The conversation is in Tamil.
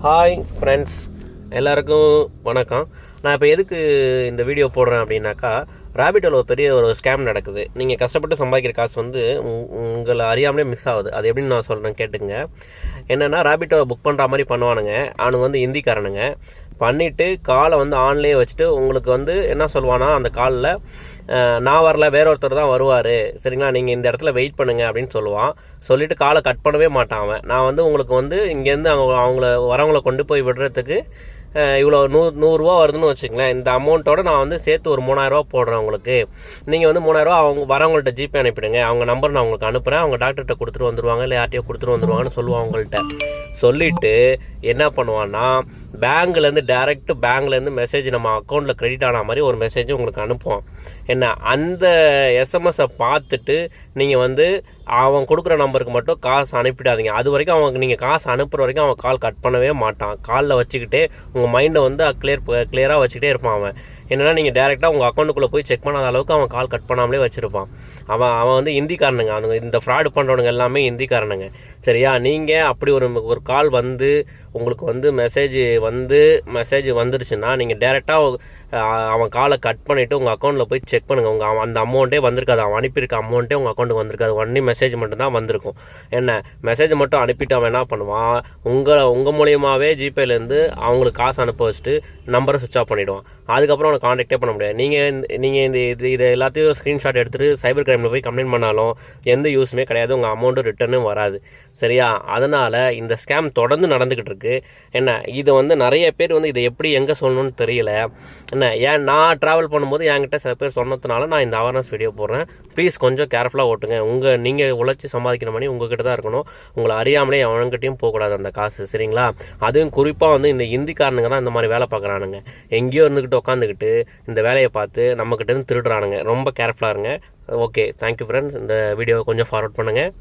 ஹாய் ஃப்ரெண்ட்ஸ், எல்லாருக்கும் வணக்கம். நான் இப்போ எதுக்கு இந்த வீடியோ போடுறேன் அப்படின்னாக்கா, ராபிட்டோவில் ஒரு பெரிய ஸ்கேம் நடக்குது. நீங்கள் கஷ்டப்பட்டு சம்பாதிக்கிற காசு உங்களை அறியாமலே மிஸ் ஆகுது. அது எப்படின்னு நான் சொல்கிறேன், கேட்டுங்க. என்னென்னா, ராபிட்டோவை புக் பண்ணுற மாதிரி பண்ணுவானுங்க. அவனுங்க ஹிந்திக்காரனுங்க பண்ணிவிட்டு காலை ஆன்லேயே வச்சுட்டு உங்களுக்கு என்ன சொல்லுவானா, அந்த காலில் நான் வரல, வேற ஒருத்தர் தான் வருவார், சரிங்களா, நீங்கள் இந்த இடத்துல வெயிட் பண்ணுங்கள் அப்படின்னு சொல்லுவான். சொல்லிவிட்டு காலை கட் பண்ணவே மாட்டான் அவன். நான் உங்களுக்கு இங்கேருந்து அவங்கள வரவங்களை கொண்டு போய் விடுறதுக்கு இவ்வளோ நூறுரூவா வருதுன்னு வச்சுங்களேன். இந்த அமௌண்ட்டோட நான் சேர்த்து ஒரு 3000ரூவா போடுறேன் உங்களுக்கு. நீங்கள் 3000ரூவா வரவங்கள்ட்ட ஜிபே அனுப்பிடுங்க. அவங்க நம்பர் நான் உங்களுக்கு அனுப்புகிறேன். அவங்க டாக்டர்கிட்ட கொடுத்துட்டு வந்துடுவாங்க, இல்லை யார்ட்டையோ கொடுத்துட்டு வந்துடுவாங்கன்னு சொல்லுவாங்க. அவங்கள்ட்ட சொல்லிவிட்டு என்ன பண்ணுவான்னா, பேங்க்லேருந்து மெசேஜ் நம்ம அக்கௌண்ட்டில் கிரெடிட் ஆன மாதிரி ஒரு மெசேஜ் உங்களுக்கு அனுப்புவான். என்ன, அந்த எஸ்எம்எஸை பார்த்துட்டு நீங்கள் அவன் கொடுக்குற நம்பருக்கு மட்டும் காசு அனுப்பிடாதீங்க. அது வரைக்கும் நீங்கள் காசு அனுப்புகிற வரைக்கும் அவன் கால் கட் பண்ணவே மாட்டான். காலில் வச்சுக்கிட்டே உங்கள் மைண்டை கிளியராக வச்சுக்கிட்டே இருப்பான் அவன். என்னென்னா, நீங்கள் டேரெக்டாக உங்கள் அக்கௌண்ட்டுக்குள்ளே போய் செக் பண்ணாத அளவுக்கு அவன் கால் கட் பண்ணாமலே வச்சுருப்பான். அவன் ஹிந்திக்காரனுங்க. அவனுங்க இந்த ஃப்ராடு பண்ணுறவனுங்க எல்லாமே ஹிந்திக்காரனுங்க, சரியா? நீங்கள் அப்படி ஒரு கால் உங்களுக்கு மெசேஜ் வந்துருச்சுன்னா, நீங்கள் டேரெக்டாக அவன் காலை கட் பண்ணிவிட்டு உங்கள் அக்கௌண்ட்டில் போய் செக் பண்ணுங்கள். அந்த அமௌண்ட்டே வந்திருக்காது. அவன் அனுப்பியிருக்க அமௌண்ட்டே உங்கள் அக்கௌண்ட்டுக்கு வந்திருக்காது. ஒன்லி மெசேஜ் மட்டும்தான் வந்திருக்கும். என்ன, மெசேஜ் மட்டும் அனுப்பிட்டு அவன் என்ன பண்ணுவான், உங்கள் மூலியமாகவே ஜிபேலேருந்து அவங்களுக்கு காசு அனுப்ப வச்சுட்டு நம்பரை சுவிட்ச் ஆஃப் பண்ணிவிடுவான். அதுக்கப்புறம் அவனை காண்டாக்டே பண்ண முடியாது. நீங்கள் இதை எல்லாத்தையும் ஸ்க்ரீன்ஷாட் எடுத்துகிட்டு சைபர் கிரைமில் போய் கம்ப்ளைண்ட் பண்ணாலும் எந்த யூஸுமே கிடையாது. உங்கள் அமௌண்ட்டு ரிட்டர்னும் வராது, சரியா? அதனால் இந்த ஸ்கேம் தொடர்ந்து நடந்துக்கிட்டு இருக்கு. என்ன, இதை நிறைய பேர் இதை எப்படி எங்கே சொல்லணும்னு தெரியல. என்ன, ஏன் நான் ட்ராவல் பண்ணும்போது என்கிட்ட சில பேர் சொன்னதுனால நான் இந்த அவேர்னஸ் வீடியோ போடுறேன். ப்ளீஸ் கொஞ்சம் கேர்ஃபுல்லாக ஓட்டுங்க. நீங்கள் உழைச்சி சம்பாதிக்கிற மணி உங்ககிட்ட தான் இருக்கணும். உங்களை அறியாமலே அவங்ககிட்டையும் போகக்கூடாது அந்த காசு, சரிங்களா? அதுவும் குறிப்பாக இந்த ஹிந்திக்காரனுங்க தான் இந்த மாதிரி வேலை பார்க்குறானுங்க. எங்கேயோ இருந்துக்கிட்டு உட்காந்துக்கிட்டு இந்த வேலையை பார்த்து நம்மக்கிட்டேருந்து திருடுறானுங்க. ரொம்ப கேர்ஃபுல்லாக இருங்க. Okay, thank you friends. இந்த வீடியோவை கொஞ்சம் ஃபார்வர்ட் பண்ணுங்கள்.